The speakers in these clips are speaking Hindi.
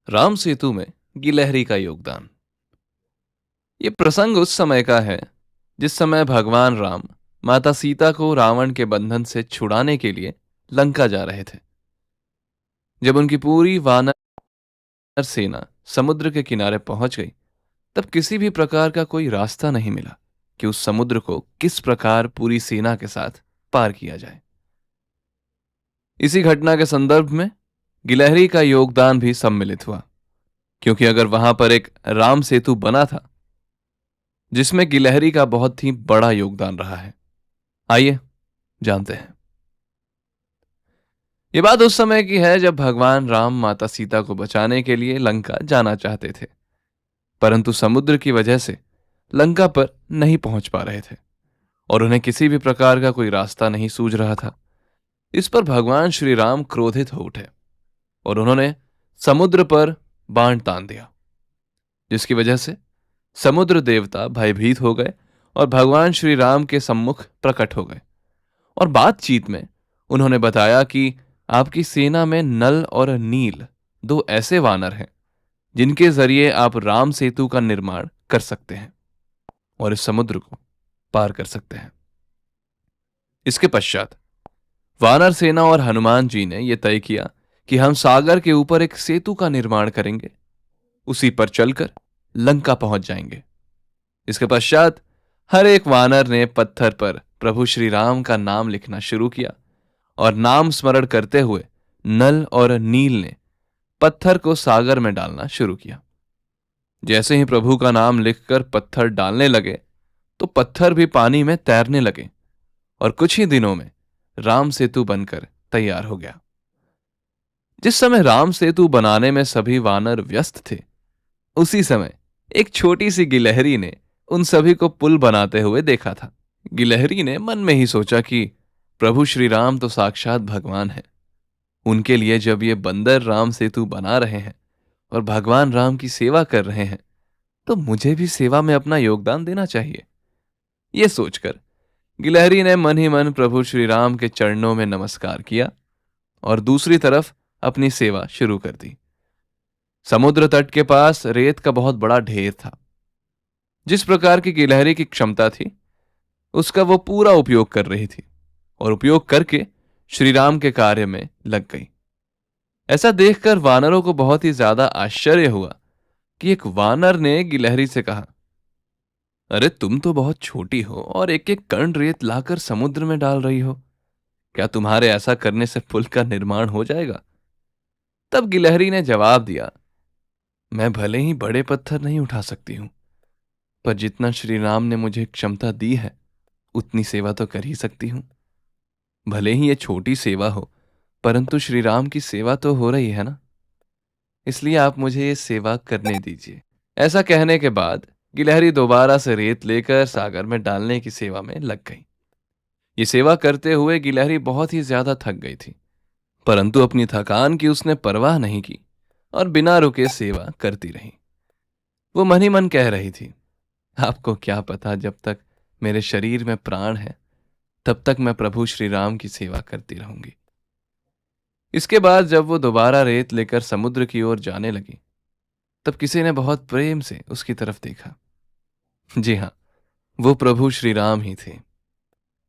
राम सेतु में गिलहरी का योगदान। ये प्रसंग उस समय का है जिस समय भगवान राम माता सीता को रावण के बंधन से छुड़ाने के लिए लंका जा रहे थे। जब उनकी पूरी वानर सेना समुद्र के किनारे पहुंच गई, तब किसी भी प्रकार का कोई रास्ता नहीं मिला कि उस समुद्र को किस प्रकार पूरी सेना के साथ पार किया जाए। इसी घटना के संदर्भ में गिलहरी का योगदान भी सम्मिलित हुआ, क्योंकि अगर वहां पर एक राम सेतु बना था जिसमें गिलहरी का बहुत ही बड़ा योगदान रहा है। आइए जानते हैं। ये बात उस समय की है जब भगवान राम माता सीता को बचाने के लिए लंका जाना चाहते थे, परंतु समुद्र की वजह से लंका पर नहीं पहुंच पा रहे थे और उन्हें किसी भी प्रकार का कोई रास्ता नहीं सूझ रहा था। इस पर भगवान श्री राम क्रोधित हो उठे और उन्होंने समुद्र पर बाण तान दिया, जिसकी वजह से समुद्र देवता भयभीत हो गए और भगवान श्री राम के सम्मुख प्रकट हो गए और बातचीत में उन्होंने बताया कि आपकी सेना में नल और नील दो ऐसे वानर हैं जिनके जरिए आप राम सेतु का निर्माण कर सकते हैं और इस समुद्र को पार कर सकते हैं। इसके पश्चात वानर सेना और हनुमान जी ने यह तय किया कि हम सागर के ऊपर एक सेतु का निर्माण करेंगे, उसी पर चलकर लंका पहुंच जाएंगे। इसके पश्चात हर एक वानर ने पत्थर पर प्रभु श्री राम का नाम लिखना शुरू किया और नाम स्मरण करते हुए नल और नील ने पत्थर को सागर में डालना शुरू किया। जैसे ही प्रभु का नाम लिखकर पत्थर डालने लगे तो पत्थर भी पानी में तैरने लगे और कुछ ही दिनों में राम सेतु बनकर तैयार हो गया। जिस समय राम सेतु बनाने में सभी वानर व्यस्त थे, उसी समय एक छोटी सी गिलहरी ने उन सभी को पुल बनाते हुए देखा था। गिलहरी ने मन में ही सोचा कि प्रभु श्री राम तो साक्षात भगवान हैं। उनके लिए जब ये बंदर राम सेतु बना रहे हैं और भगवान राम की सेवा कर रहे हैं, तो मुझे भी सेवा में अपना योगदान देना चाहिए। ये सोचकर गिलहरी ने मन ही मन प्रभु श्री राम के चरणों में नमस्कार किया और दूसरी तरफ अपनी सेवा शुरू कर दी। समुद्र तट के पास रेत का बहुत बड़ा ढेर था। जिस प्रकार की गिलहरी की क्षमता थी, उसका वो पूरा उपयोग कर रही थी और उपयोग करके श्री राम के कार्य में लग गई। ऐसा देखकर वानरों को बहुत ही ज्यादा आश्चर्य हुआ कि एक वानर ने गिलहरी से कहा, अरे तुम तो बहुत छोटी हो और एक एक कण रेत लाकर समुद्र में डाल रही हो, क्या तुम्हारे ऐसा करने से पुल का निर्माण हो जाएगा? तब गिलहरी ने जवाब दिया, मैं भले ही बड़े पत्थर नहीं उठा सकती हूं, पर जितना श्री राम ने मुझे क्षमता दी है उतनी सेवा तो कर ही सकती हूं। भले ही ये छोटी सेवा हो, परंतु श्री राम की सेवा तो हो रही है ना, इसलिए आप मुझे ये सेवा करने दीजिए। ऐसा कहने के बाद गिलहरी दोबारा से रेत लेकर सागर में डालने की सेवा में लग गई। ये सेवा करते हुए गिलहरी बहुत ही ज्यादा थक गई थी, परंतु अपनी थकान की उसने परवाह नहीं की और बिना रुके सेवा करती रही। वो मन ही मन कह रही थी, आपको क्या पता, जब तक मेरे शरीर में प्राण है तब तक मैं प्रभु श्री राम की सेवा करती रहूंगी। इसके बाद जब वो दोबारा रेत लेकर समुद्र की ओर जाने लगी, तब किसी ने बहुत प्रेम से उसकी तरफ देखा। जी हां, वो प्रभु श्री राम ही थे।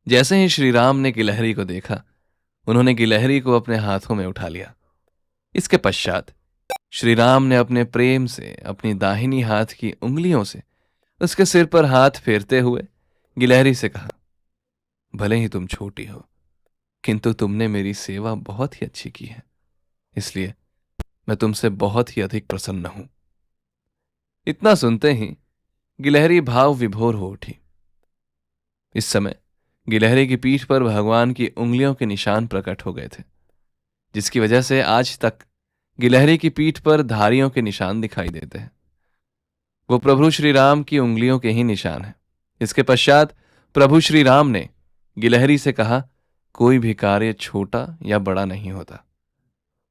जैसे ही श्री राम ने गिलहरी को देखा, उन्होंने गिलहरी को अपने हाथों में उठा लिया। इसके पश्चात श्री राम ने अपने प्रेम से अपनी दाहिनी हाथ की उंगलियों से उसके सिर पर हाथ फेरते हुए गिलहरी से कहा, भले ही तुम छोटी हो, किंतु तुमने मेरी सेवा बहुत ही अच्छी की है, इसलिए मैं तुमसे बहुत ही अधिक प्रसन्न हूं। इतना सुनते ही गिलहरी भाव विभोर हो उठी। इस समय गिलहरी की पीठ पर भगवान की उंगलियों के निशान प्रकट हो गए थे, जिसकी वजह से आज तक गिलहरी की पीठ पर धारियों के निशान दिखाई देते हैं। वो प्रभु श्री राम की उंगलियों के ही निशान हैं। इसके पश्चात प्रभु श्री राम ने गिलहरी से कहा, कोई भी कार्य छोटा या बड़ा नहीं होता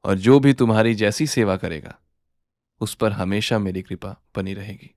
और जो भी तुम्हारी जैसी सेवा करेगा उस पर हमेशा मेरी कृपा बनी रहेगी।